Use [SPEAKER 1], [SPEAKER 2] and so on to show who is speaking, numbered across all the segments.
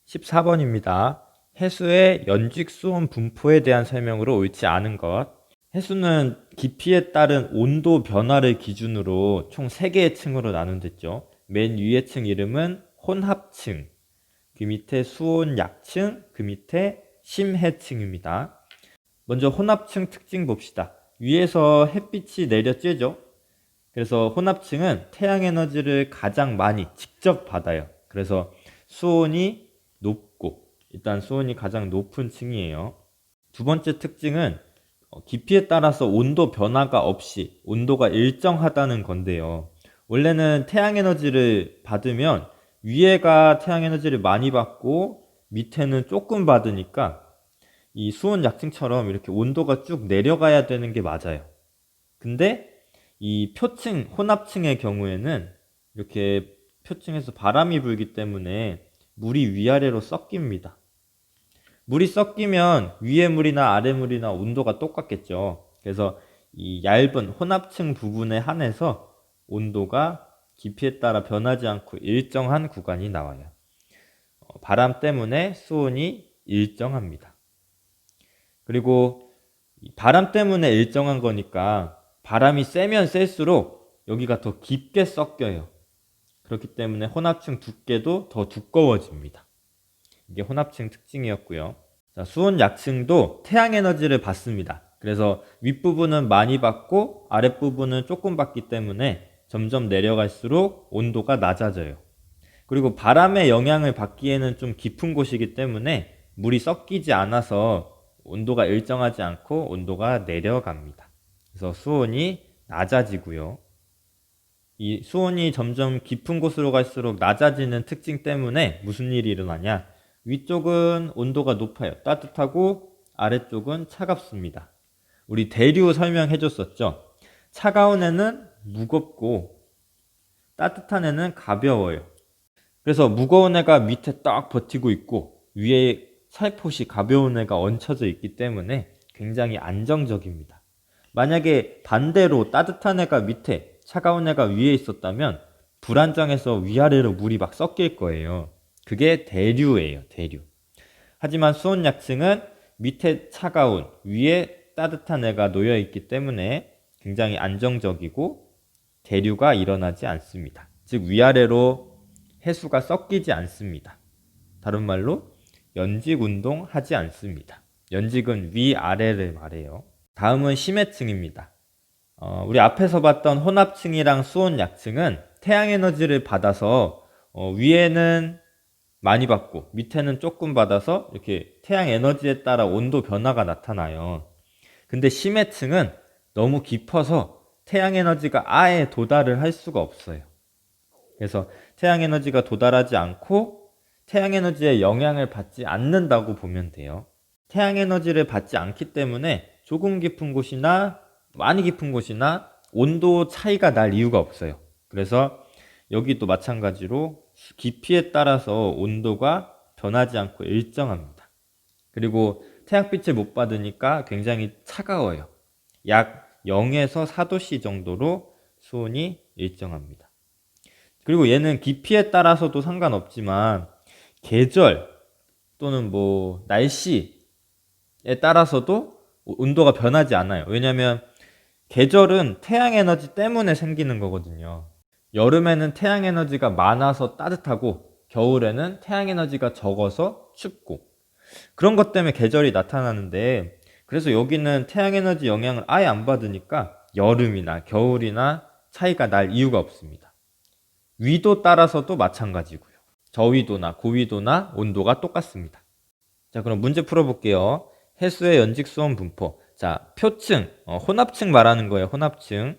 [SPEAKER 1] (14번입니다) 해수의 연직 수온 분포에 대한 설명으로 옳지 않은 것. 해수는 깊이에 따른 온도 변화를 기준으로 총 3개의 층으로 나눈댔죠. 맨 위의 층 이름은 혼합층, 그 밑에 수온 약층, 그 밑에 심해층입니다. 먼저 혼합층 특징 봅시다. 위에서 햇빛이 내려 쬐죠. 그래서 혼합층은 태양에너지를 가장 많이 직접 받아요. 그래서 수온이 높고, 일단 수온이 가장 높은 층이에요. 두 번째 특징은 깊이에 따라서 온도 변화가 없이 온도가 일정하다는 건데요. 원래는 태양에너지를 받으면 위에가 태양에너지를 많이 받고 밑에는 조금 받으니까 이 수온 약층처럼 이렇게 온도가 쭉 내려가야 되는 게 맞아요. 근데 이 표층, 혼합층의 경우에는 이렇게 표층에서 바람이 불기 때문에 물이 위아래로 섞입니다. 물이 섞이면 위에 물이나 아래 물이나 온도가 똑같겠죠. 그래서 이 얇은 혼합층 부분에 한해서 온도가 깊이에 따라 변하지 않고 일정한 구간이 나와요. 바람 때문에 수온이 일정합니다. 그리고 바람 때문에 일정한 거니까 바람이 세면 셀수록 여기가 더 깊게 섞여요. 그렇기 때문에 혼합층 두께도 더 두꺼워집니다. 이게 혼합층 특징이었고요. 자, 수온 약층도 태양에너지를 받습니다. 그래서 윗부분은 많이 받고 아랫부분은 조금 받기 때문에 점점 내려갈수록 온도가 낮아져요. 그리고 바람의 영향을 받기에는 좀 깊은 곳이기 때문에 물이 섞이지 않아서 온도가 일정하지 않고 온도가 내려갑니다. 그래서 수온이 낮아지고요. 이 수온이 점점 깊은 곳으로 갈수록 낮아지는 특징 때문에 무슨 일이 일어나냐? 위쪽은 온도가 높아요. 따뜻하고 아래쪽은 차갑습니다. 우리 대류 설명해 줬었죠? 차가운 애는 무겁고 따뜻한 애는 가벼워요. 그래서 무거운 애가 밑에 딱 버티고 있고 위에 살포시 가벼운 애가 얹혀져 있기 때문에 굉장히 안정적입니다. 만약에 반대로 따뜻한 애가 밑에 차가운 애가 위에 있었다면 불안정해서 위아래로 물이 막 섞일 거예요. 그게 대류예요, 대류. 하지만 수온 약층은 밑에 차가운 위에 따뜻한 애가 놓여 있기 때문에 굉장히 안정적이고 대류가 일어나지 않습니다. 즉 위아래로 해수가 섞이지 않습니다. 다른 말로 연직 운동하지 않습니다. 연직은 위아래를 말해요. 다음은 심해층입니다. 우리 앞에서 봤던 혼합층이랑 수온 약층은 태양에너지를 받아서 위에는 많이 받고 밑에는 조금 받아서 이렇게 태양에너지에 따라 온도 변화가 나타나요. 근데 심해층은 너무 깊어서 태양에너지가 아예 도달을 할 수가 없어요. 그래서 태양에너지가 도달하지 않고 태양에너지의 영향을 받지 않는다고 보면 돼요. 태양에너지를 받지 않기 때문에 조금 깊은 곳이나 많이 깊은 곳이나 온도 차이가 날 이유가 없어요. 그래서 여기도 마찬가지로 깊이에 따라서 온도가 변하지 않고 일정합니다. 그리고 태양빛을 못 받으니까 굉장히 차가워요. 약 0에서 4도씨 정도로 수온이 일정합니다. 그리고 얘는 깊이에 따라서도 상관없지만 계절 또는 날씨에 따라서도 온도가 변하지 않아요. 왜냐면 계절은 태양에너지 때문에 생기는 거거든요. 여름에는 태양에너지가 많아서 따뜻하고 겨울에는 태양에너지가 적어서 춥고 그런 것 때문에 계절이 나타나는데, 그래서 여기는 태양에너지 영향을 아예 안 받으니까 여름이나 겨울이나 차이가 날 이유가 없습니다. 위도 따라서도 마찬가지고요. 저위도나 고위도나 온도가 똑같습니다. 자, 그럼 문제 풀어볼게요. 해수의 연직 수온 분포. 자, 표층, 혼합층 말하는 거예요. 혼합층.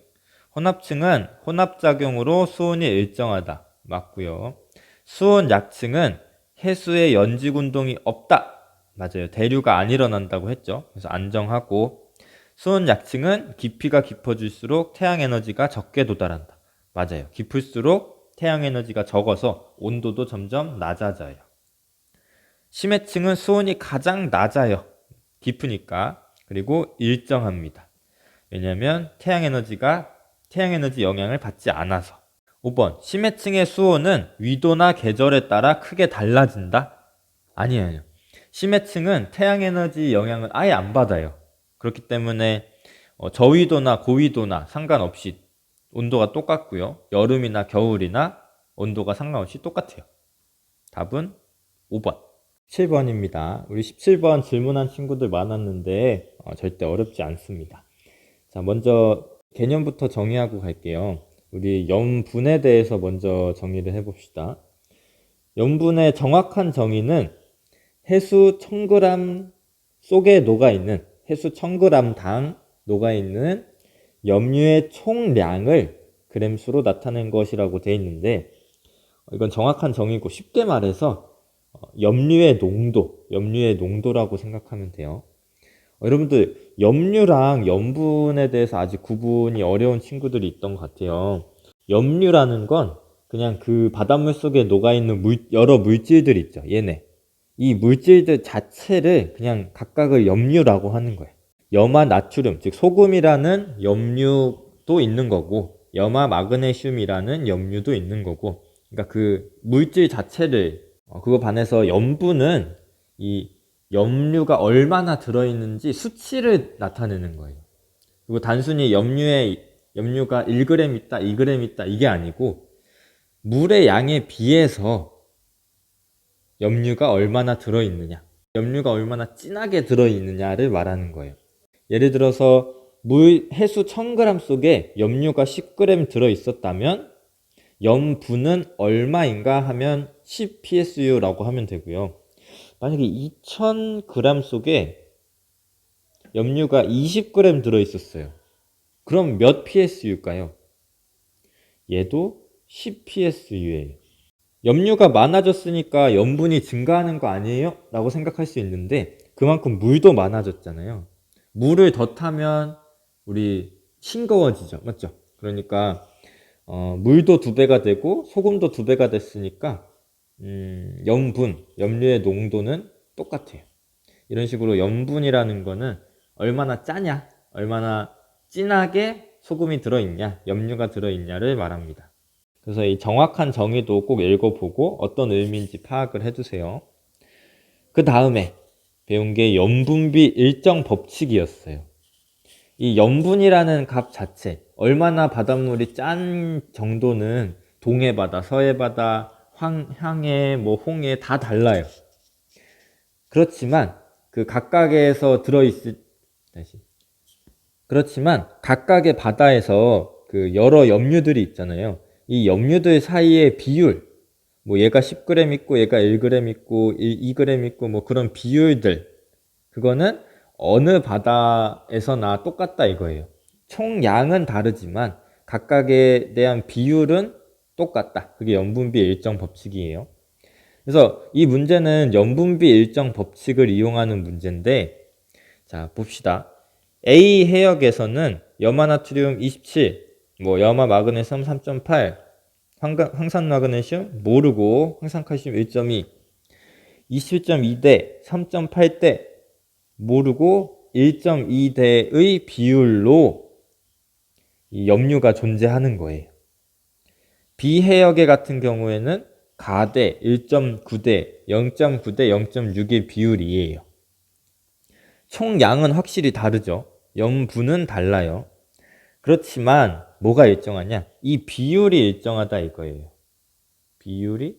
[SPEAKER 1] 혼합층은 혼합작용으로 수온이 일정하다. 맞고요. 수온 약층은 해수의 연직 운동이 없다. 맞아요. 대류가 안 일어난다고 했죠. 그래서 안정하고, 수온 약층은 깊이가 깊어질수록 태양에너지가 적게 도달한다. 맞아요. 깊을수록 태양에너지가 적어서 온도도 점점 낮아져요. 심해층은 수온이 가장 낮아요. 깊으니까. 그리고 일정합니다. 왜냐면 태양에너지 영향을 받지 않아서. 5번, 심해층의 수온은 위도나 계절에 따라 크게 달라진다? 아니에요. 심해층은 태양에너지 영향을 아예 안 받아요. 그렇기 때문에 저위도나 고위도나 상관없이 온도가 똑같고요. 여름이나 겨울이나 온도가 상관없이 똑같아요. 답은 5번. 17번입니다. 우리 17번 질문한 친구들 많았는데 절대 어렵지 않습니다. 자, 먼저 개념부터 정의하고 갈게요. 우리 염분에 대해서 먼저 정의를 해봅시다. 염분의 정확한 정의는 해수 1000g 속에 녹아있는, 해수 1000g당 녹아있는 염류의 총량을 그램수로 나타낸 것이라고 되어 있는데, 이건 정확한 정의고 쉽게 말해서 염류의 농도라고 생각하면 돼요. 여러분들 염류랑 염분에 대해서 아직 구분이 어려운 친구들이 있던 것 같아요. 염류라는 건 그냥 그 바닷물 속에 녹아있는 여러 물질들 있죠. 얘네. 이 물질들 자체를 그냥 각각을 염류라고 하는 거예요. 염화 나트륨, 즉 소금이라는 염류도 있는 거고, 염화 마그네슘이라는 염류도 있는 거고, 그러니까 그 물질 자체를 그거 반해서 염분은 이 염류가 얼마나 들어있는지 수치를 나타내는 거예요. 그리고 단순히 염류가 1g 있다, 2g 있다 이게 아니고 물의 양에 비해서 염류가 얼마나 들어있느냐, 염류가 얼마나 진하게 들어있느냐를 말하는 거예요. 예를 들어서 해수 1000g 속에 염류가 10g 들어있었다면 염분은 얼마인가 하면 10psu라고 하면 되고요. 만약에 2000g 속에 염류가 20g 들어있었어요. 그럼 몇 psu일까요? 얘도 10psu예요. 염류가 많아졌으니까 염분이 증가하는 거 아니에요? 라고 생각할 수 있는데 그만큼 물도 많아졌잖아요. 물을 더 타면 우리 싱거워지죠. 맞죠? 그러니까 물도 2배가 되고 소금도 2배가 됐으니까 염류의 농도는 똑같아요. 이런 식으로 염분이라는 거는 얼마나 짜냐, 얼마나 진하게 소금이 들어있냐, 염류가 들어있냐를 말합니다. 그래서 이 정확한 정의도 꼭 읽어보고 어떤 의미인지 파악을 해두세요. 그 다음에 배운 게 염분비 일정 법칙이었어요. 이 염분이라는 값 자체, 얼마나 바닷물이 짠 정도는 동해바다, 서해바다, 황해, 홍해 다 달라요. 그렇지만 각각의 바다에서 여러 염류들이 있잖아요. 이 염류들 사이의 비율, 얘가 10g 있고 얘가 1g 있고 2g 있고 그런 비율들, 그거는 어느 바다에서나 똑같다 이거예요. 총량은 다르지만 각각에 대한 비율은 똑같다. 그게 염분비 일정 법칙이에요. 그래서 이 문제는 염분비 일정 법칙을 이용하는 문제인데, 자 봅시다. A 해역에서는 염화나트륨 27, 염화 마그네슘 3.8, 황산 마그네슘 모르고 황산칼슘 1.2, 27.2대 3.8대 모르고 1.2대의 비율로 이 염류가 존재하는 거예요. B 해역의 같은 경우에는 가대 1.9대 0.9대 0.6의 비율이에요. 총량은 확실히 다르죠. 염분은 달라요. 그렇지만 뭐가 일정하냐? 이 비율이 일정하다 이거예요. 비율이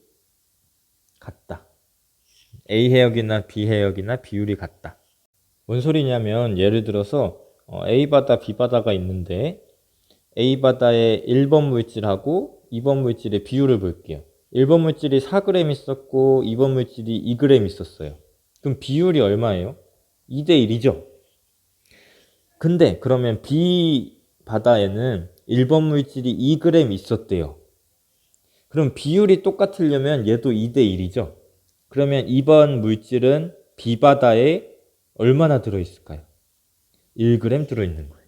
[SPEAKER 1] 같다. A 해역이나 B 해역이나 비율이 같다. 뭔 소리냐면 예를 들어서 A 바다, B 바다가 있는데 A 바다의 1번 물질하고 2번 물질의 비율을 볼게요. 1번 물질이 4g 있었고 2번 물질이 2g 있었어요. 그럼 비율이 얼마예요? 2대 1이죠. 근데 그러면 B 바다에는 1번 물질이 2g 있었대요. 그럼 비율이 똑같으려면 얘도 2대 1이죠. 그러면 2번 물질은 B 바다에 얼마나 들어있을까요? 1g 들어있는 거예요.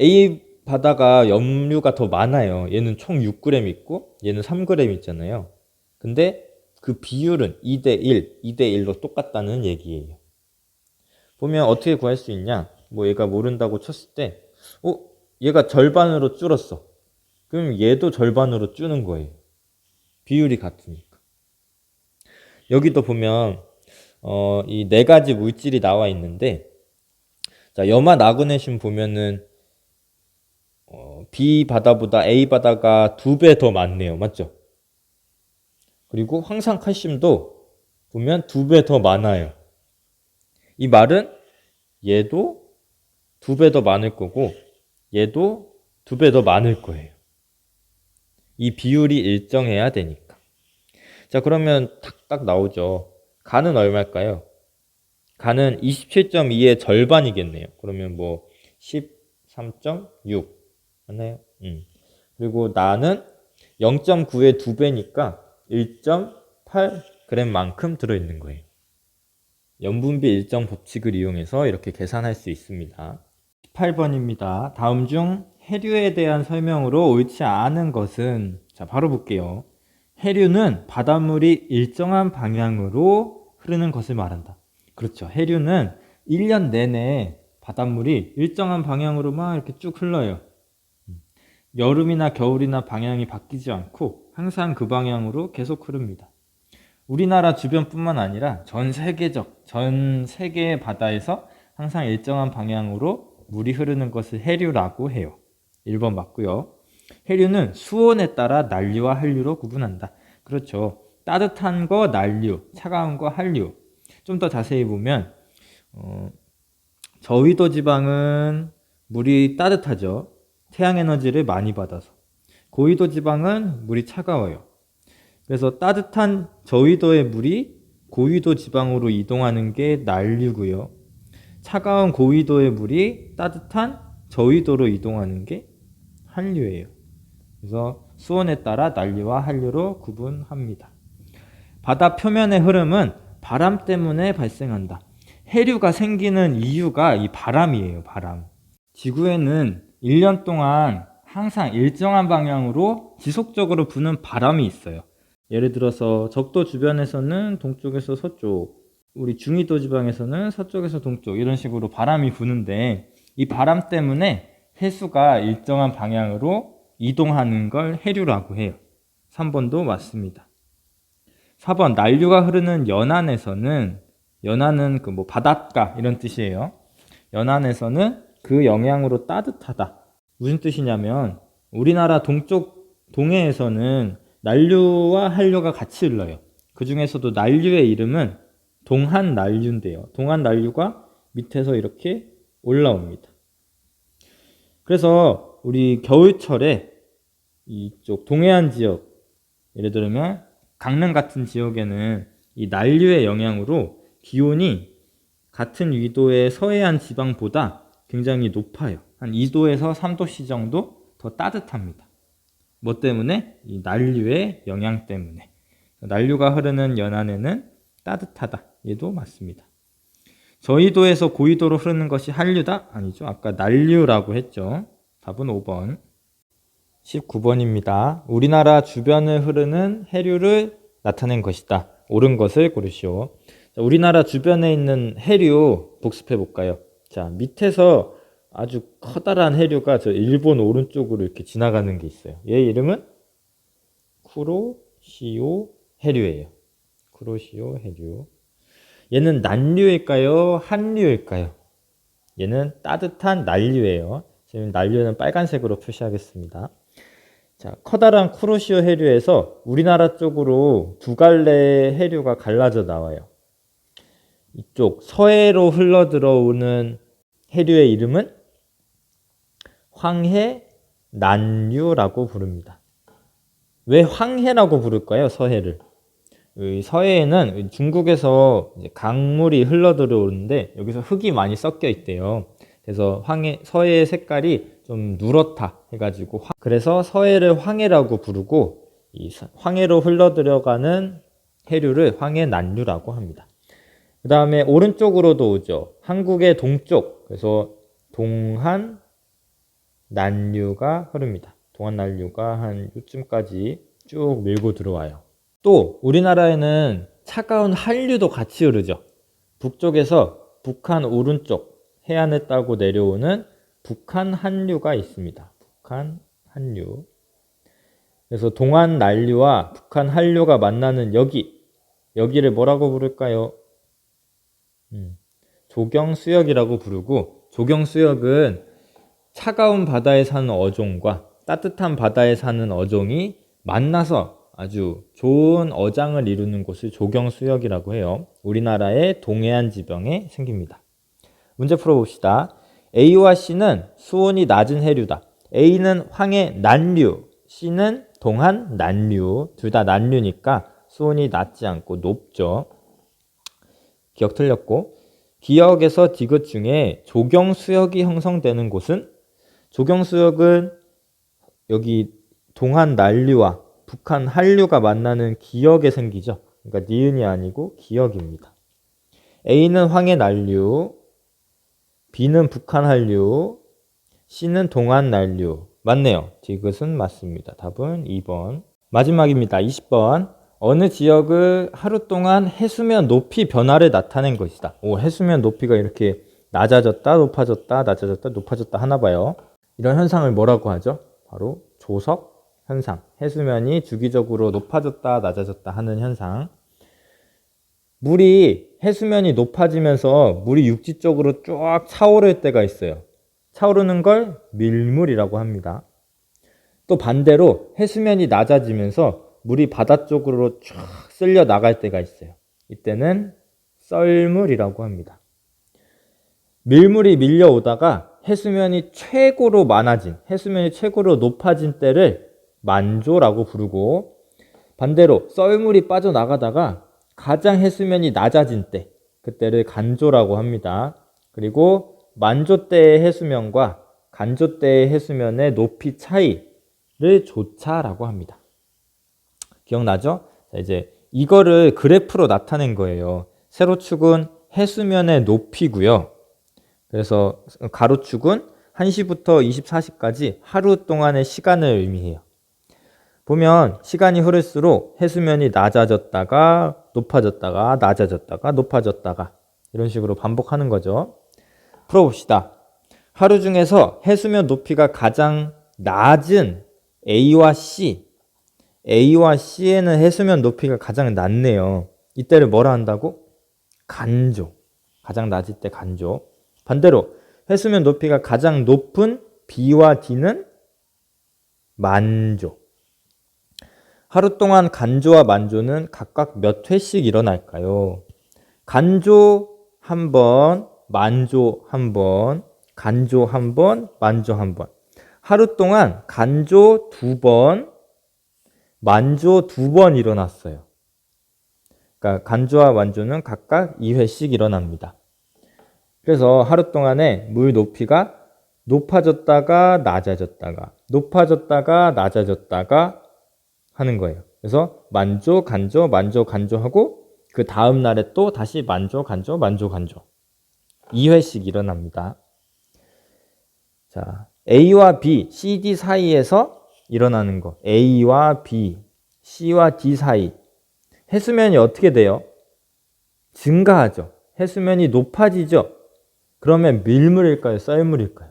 [SPEAKER 1] A 바다가 염류가 더 많아요. 얘는 총 6g 있고 얘는 3g 있잖아요. 근데 그 비율은 2대 1, 2대 1로 똑같다는 얘기예요. 보면 어떻게 구할 수 있냐? 뭐 얘가 모른다고 쳤을 때 얘가 절반으로 줄었어. 그럼 얘도 절반으로 줄는 거예요. 비율이 같으니까. 여기도 보면 이 네 가지 물질이 나와 있는데, 자, 염화 나그네슘 보면은 B 바다보다 A 바다가 2배 더 많네요. 맞죠? 그리고 황산칼슘도 보면 2배 더 많아요. 이 말은 얘도 2배 더 많을 거고 얘도 2배 더 많을 거예요. 이 비율이 일정해야 되니까. 자, 그러면 딱 나오죠. 간은 얼마일까요? 간은 27.2의 절반이겠네요. 그러면 뭐 13.6 맞나요? 그리고 나는 0.9의 2배니까 1.8g만큼 들어있는 거예요. 염분비 일정 법칙을 이용해서 이렇게 계산할 수 있습니다. 18번입니다. 다음 중 해류에 대한 설명으로 옳지 않은 것은, 자, 바로 볼게요. 해류는 바닷물이 일정한 방향으로 흐르는 것을 말한다. 그렇죠. 해류는 1년 내내 바닷물이 일정한 방향으로 막 이렇게 쭉 흘러요. 여름이나 겨울이나 방향이 바뀌지 않고 항상 그 방향으로 계속 흐릅니다. 우리나라 주변뿐만 아니라 전 세계의 바다에서 항상 일정한 방향으로 물이 흐르는 것을 해류라고 해요. 1번 맞고요. 해류는 수온에 따라 난류와 한류로 구분한다. 그렇죠. 따뜻한 거 난류, 차가운 거 한류. 좀 더 자세히 보면 저위도 지방은 물이 따뜻하죠. 태양에너지를 많이 받아서. 고위도 지방은 물이 차가워요. 그래서 따뜻한 저위도의 물이 고위도 지방으로 이동하는 게 난류고요. 차가운 고위도의 물이 따뜻한 저위도로 이동하는 게 한류예요. 그래서 수온에 따라 난류와 한류로 구분합니다. 바다 표면의 흐름은 바람 때문에 발생한다. 해류가 생기는 이유가 이 바람이에요. 바람. 지구에는 1년 동안 항상 일정한 방향으로 지속적으로 부는 바람이 있어요. 예를 들어서 적도 주변에서는 동쪽에서 서쪽, 우리 중위도 지방에서는 서쪽에서 동쪽, 이런 식으로 바람이 부는데 이 바람 때문에 해수가 일정한 방향으로 이동하는 걸 해류라고 해요. 3번도 맞습니다. 4번, 난류가 흐르는 연안에서는, 연안은 그 뭐 바닷가 이런 뜻이에요. 연안에서는 그 영향으로 따뜻하다. 무슨 뜻이냐면 우리나라 동해에서는 난류와 한류가 같이 흘러요. 그 중에서도 난류의 이름은 동한난류인데요. 동한난류가 밑에서 이렇게 올라옵니다. 그래서 우리 겨울철에 이쪽 동해안 지역, 예를 들면 강릉 같은 지역에는 이 난류의 영향으로 기온이 같은 위도의 서해안 지방보다 굉장히 높아요. 한 2도에서 3도씨 정도 더 따뜻합니다. 뭐 때문에? 이 난류의 영향 때문에. 난류가 흐르는 연안에는 따뜻하다. 얘도 맞습니다. 저위도에서 고위도로 흐르는 것이 한류다? 아니죠. 아까 난류라고 했죠. 답은 5번. 19번입니다. 우리나라 주변을 흐르는 해류를 나타낸 것이다. 옳은 것을 고르시오. 자, 우리나라 주변에 있는 해류 복습해 볼까요? 자, 밑에서 아주 커다란 해류가 저 일본 오른쪽으로 이렇게 지나가는 게 있어요. 얘 이름은 쿠로시오 해류예요. 쿠로시오 해류. 얘는 난류일까요? 한류일까요? 얘는 따뜻한 난류예요. 지금 난류는 빨간색으로 표시하겠습니다. 자, 커다란 쿠로시오 해류에서 우리나라 쪽으로 두 갈래의 해류가 갈라져 나와요. 이쪽 서해로 흘러 들어오는 해류의 이름은 황해난류라고 부릅니다. 왜 황해라고 부를까요? 서해를. 서해에는 중국에서 강물이 흘러 들어오는데 여기서 흙이 많이 섞여 있대요. 그래서 서해의 색깔이 좀 누렇다 해가지고 그래서 서해를 황해라고 부르고 이 황해로 흘러 들어가는 해류를 황해난류라고 합니다. 그 다음에 오른쪽으로도 오죠. 한국의 동쪽, 그래서 동한난류가 흐릅니다. 동한난류가 한 요쯤까지 쭉 밀고 들어와요. 또 우리나라에는 차가운 한류도 같이 흐르죠. 북쪽에서 북한 오른쪽, 해안을 따고 내려오는 북한 한류가 있습니다. 북한 한류. 그래서 동안 난류와 북한 한류가 만나는 여기를 뭐라고 부를까요? 조경수역이라고 부르고, 조경수역은 차가운 바다에 사는 어종과 따뜻한 바다에 사는 어종이 만나서 아주 좋은 어장을 이루는 곳을 조경수역이라고 해요. 우리나라의 동해안 지방에 생깁니다. 문제 풀어봅시다. A와 C는 수온이 낮은 해류다. A는 황해 난류, C는 동한 난류. 둘 다 난류니까 수온이 낮지 않고 높죠. 기억 틀렸고, 기역에서 디귿 중에 조경수역이 형성되는 곳은, 조경수역은 여기 동한 난류와 북한 한류가 만나는 기역에 생기죠. 그러니까 니은이 아니고 기역입니다. A는 황해 난류, B는 북한 한류, C는 동한 난류. 맞네요. 디귿은 맞습니다. 답은 2번. 마지막입니다. 20번. 어느 지역을 하루 동안 해수면 높이 변화를 나타낸 것이다. 해수면 높이가 이렇게 낮아졌다, 높아졌다, 낮아졌다, 높아졌다 하나 봐요. 이런 현상을 뭐라고 하죠? 바로 조석 현상. 해수면이 주기적으로 높아졌다, 낮아졌다 하는 현상. 물이 해수면이 높아지면서 물이 육지 쪽으로 쫙 차오를 때가 있어요. 차오르는 걸 밀물이라고 합니다. 또 반대로 해수면이 낮아지면서 물이 바다 쪽으로 쫙 쓸려 나갈 때가 있어요. 이때는 썰물이라고 합니다. 밀물이 밀려오다가 해수면이 최고로 많아진, 해수면이 최고로 높아진 때를 만조라고 부르고, 반대로 썰물이 빠져나가다가 가장 해수면이 낮아진 때, 그때를 간조라고 합니다. 그리고 만조 때의 해수면과 간조 때의 해수면의 높이 차이를 조차라고 합니다. 기억나죠? 자, 이제 이거를 그래프로 나타낸 거예요. 세로축은 해수면의 높이고요. 그래서 가로축은 1시부터 24시까지 하루 동안의 시간을 의미해요. 보면 시간이 흐를수록 해수면이 낮아졌다가 높아졌다가 낮아졌다가 높아졌다가 이런 식으로 반복하는 거죠. 풀어봅시다. 하루 중에서 해수면 높이가 가장 낮은 A와 C에는 해수면 높이가 가장 낮네요. 이때를 뭐라 한다고? 간조. 가장 낮을 때 간조. 반대로 해수면 높이가 가장 높은 B와 D는 만조. 하루 동안 간조와 만조는 각각 몇 회씩 일어날까요? 간조 한 번, 만조 한 번, 간조 한 번, 만조 한 번. 하루 동안 간조 2번, 만조 2번 일어났어요. 그러니까 간조와 만조는 각각 2회씩 일어납니다. 그래서 하루 동안에 물 높이가 높아졌다가 낮아졌다가 높아졌다가 낮아졌다가 하는 거예요. 그래서 만조, 간조, 만조, 간조 하고 그 다음 날에 또 다시 만조, 간조, 만조, 간조 2회씩 일어납니다. 자, A와 B, C, D 사이에서 일어나는 거. A와 B, C와 D 사이. 해수면이 어떻게 돼요? 증가하죠. 해수면이 높아지죠. 그러면 밀물일까요? 썰물일까요?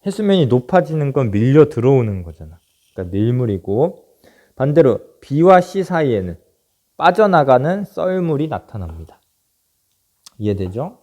[SPEAKER 1] 해수면이 높아지는 건 밀려 들어오는 거잖아. 그러니까 밀물이고, 반대로 B와 C 사이에는 빠져나가는 썰물이 나타납니다. 이해되죠?